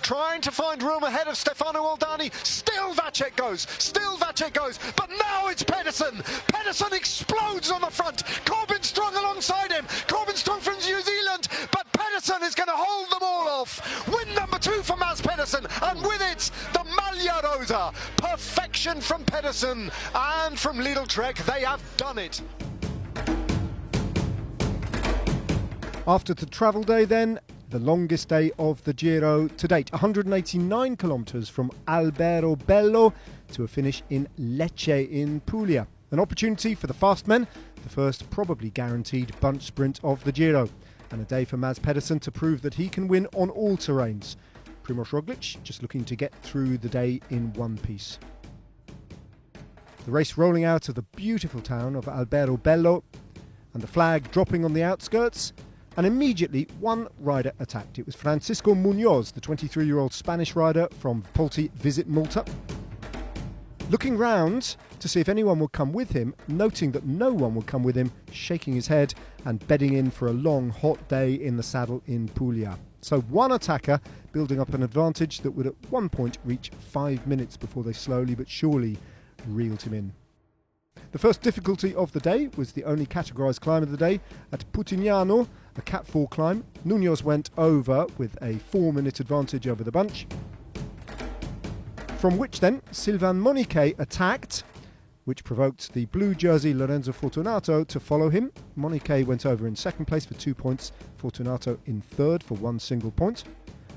trying to find room ahead of Stefano Oldani. Still Vacek goes, but now it's Pedersen. Pedersen explodes on the front. Corbin Strong alongside him. Corbin Strong from New Zealand, but Pedersen is going to hold them all off. Win number 2 for Mads Pedersen, and with it, the Maglia Rosa. Perfection from Pedersen and from Lidl Trek. They have done it. After the travel day then, the longest day of the Giro to date, 189 kilometres from Alberobello to a finish in Lecce in Puglia. An opportunity for the fast men, the first probably guaranteed bunch sprint of the Giro, and a day for Mads Pedersen to prove that he can win on all terrains. Primož Roglic just looking to get through the day in one piece. The race rolling out of the beautiful town of Alberobello, and the flag dropping on the outskirts. And immediately one rider attacked. It was Francisco Munoz, the 23-year-old Spanish rider from Polti Visit Malta. Looking round to see if anyone would come with him, noting that no one would come with him, shaking his head and bedding in for a long, hot day in the saddle in Puglia. So one attacker building up an advantage that would at one point reach 5 minutes before they slowly but surely reeled him in. The first difficulty of the day was the only categorised climb of the day at Putignano, a Cat 4 climb. Munoz went over with a 4-minute advantage over the bunch, from which then Sylvain Moniquet attacked, which provoked the blue jersey Lorenzo Fortunato to follow him. Moniquet went over in second place for 2 points, Fortunato in third for 1 single point.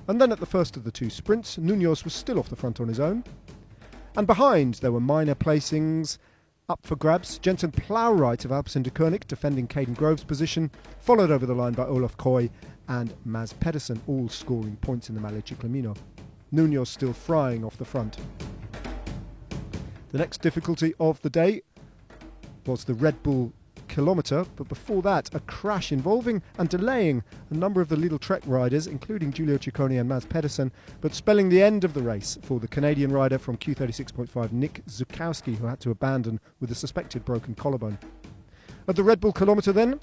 And then at the first of the 2 sprints, Munoz was still off the front on his own. And behind there were minor placings up for grabs. Jensen Plowright of Alpecin de Koenig defending Caden Grove's position, followed over the line by Olaf Koy and Mads Pedersen, all scoring points in the Maglia Ciclamino. Munoz still frying off the front. The next difficulty of the day was the Red Bull kilometre, but before that a crash involving and delaying a number of the Lidl Trek riders, including Giulio Ciccone and Mads Pedersen, but spelling the end of the race for the Canadian rider from Q36.5 Nick Zukowski, who had to abandon with a suspected broken collarbone. At the Red Bull kilometre then,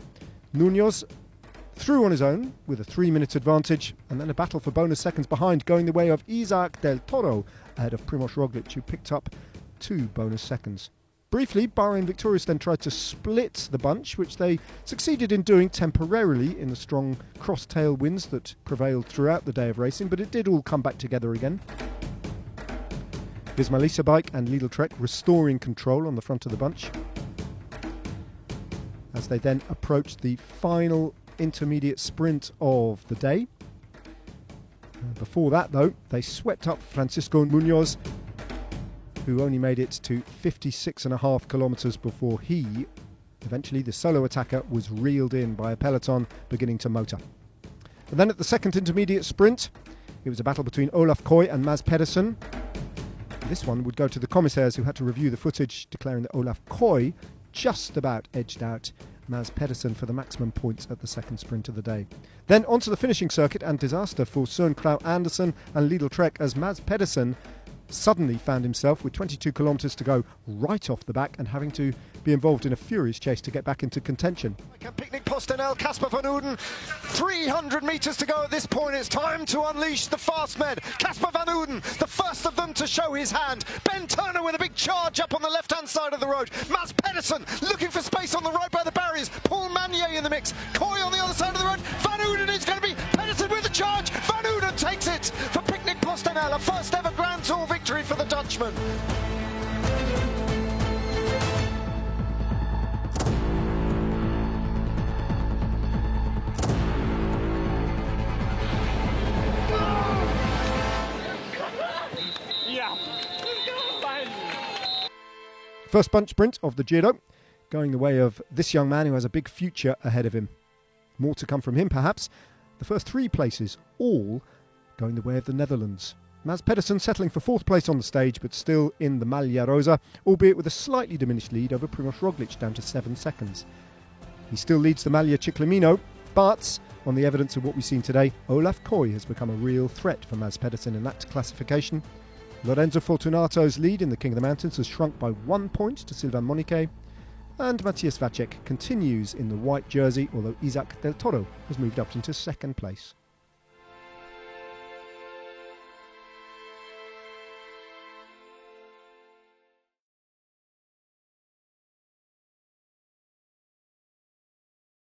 Munoz through on his own with a 3-minute advantage, and then a battle for bonus seconds behind, going the way of Isaac del Toro ahead of Primož Roglic, who picked up 2 bonus seconds. Briefly, Bahrain Victorious then tried to split the bunch, which they succeeded in doing temporarily in the strong cross-tail winds that prevailed throughout the day of racing, but it did all come back together again. Visma Bike and Lidl Trek restoring control on the front of the bunch, as they then approached the final intermediate sprint of the day. Before that, though, they swept up Francisco Munoz, who only made it to 56.5 kilometres before he, eventually the solo attacker, was reeled in by a peloton beginning to motor. And then at the second intermediate sprint, it was a battle between Olaf Koy and Mads Pedersen. This one would go to the commissaires, who had to review the footage, declaring that Olaf Koy just about edged out Mads Pedersen for the maximum points at the second sprint of the day. Then onto the finishing circuit, and disaster for Søren Kragh Andersen and Lidl Trek, as Mads Pedersen suddenly found himself with 22 kilometres to go right off the back and having to be involved in a furious chase to get back into contention. Picnic Postenel, Casper van Uden, 300 metres to go at this point. It's time to unleash the fast men. Casper van Uden, the first of them to show his hand. Ben Turner with a big charge up on the left-hand side of the road. Mads Pedersen looking for space on the right by the barriers. Paul Manier in the mix. Koy on the other side of the road. Van Uden is going to be Pedersen with the charge. Van Uden takes it for Picnic Postenel, a first ever Grand Tour victory for the Dutchman. First bunch sprint of the Giro, going the way of this young man who has a big future ahead of him. More to come from him, perhaps. The first 3 places, all going the way of the Netherlands. Mads Pedersen settling for 4th place on the stage, but still in the Maglia Rosa, albeit with a slightly diminished lead over Primož Roglic, down to 7 seconds. He still leads the Maglia Ciclamino, but on the evidence of what we've seen today, Olaf Koy has become a real threat for Mads Pedersen in that classification. Lorenzo Fortunato's lead in the King of the Mountains has shrunk by 1 point to Sylvain Moniquet, and Matthias Vacek continues in the white jersey, although Isaac del Toro has moved up into 2nd place.